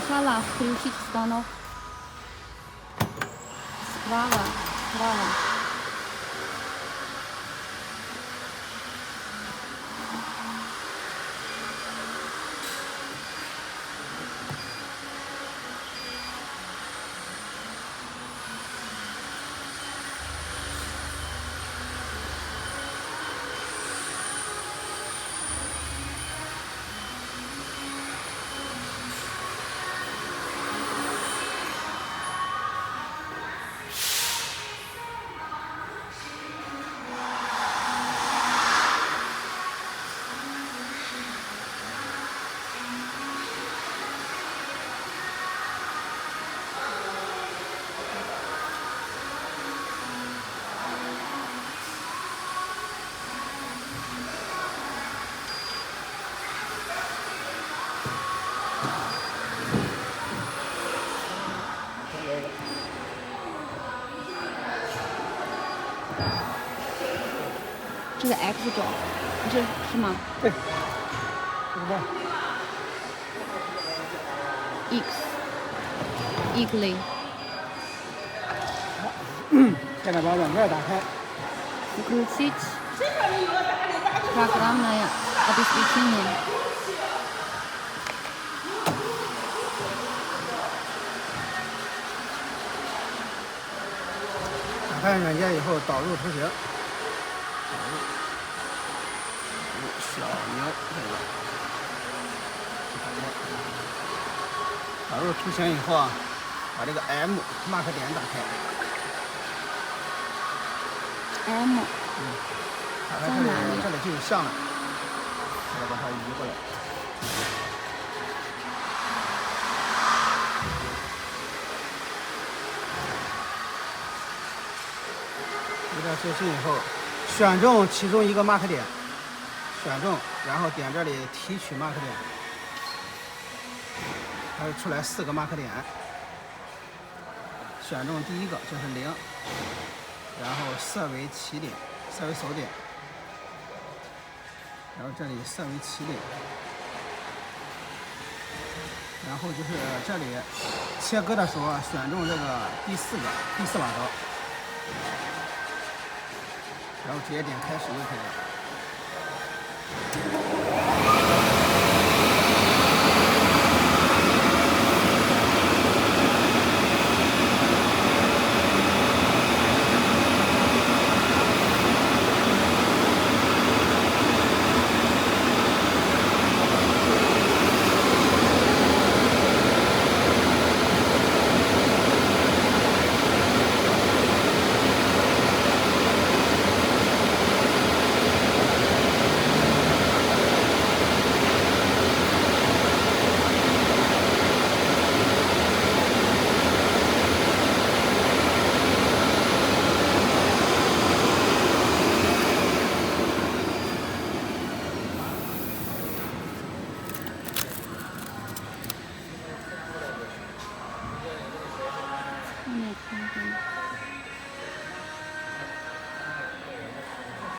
Начала включить станок. Справа, справа.这个 X 轴，这是吗？对，这个 X，X 现在把软件打开。Включить программное обеспечение. 打开软件以后，导入图形。小牛这个，导入图形以后啊，把这个 M mark 点打开。M， 打开这里就有像了，再把它移过来。一旦设置以后，选中其中一个 mark 点，选中，然后点这里提取 mark 点，它会出来4个 mark 点，选中第一个就是0，然后设为起点，设为首点，然后这里设为起点，然后就是这里切割的时候选中这个第4把刀。然后直接点开始就可以了。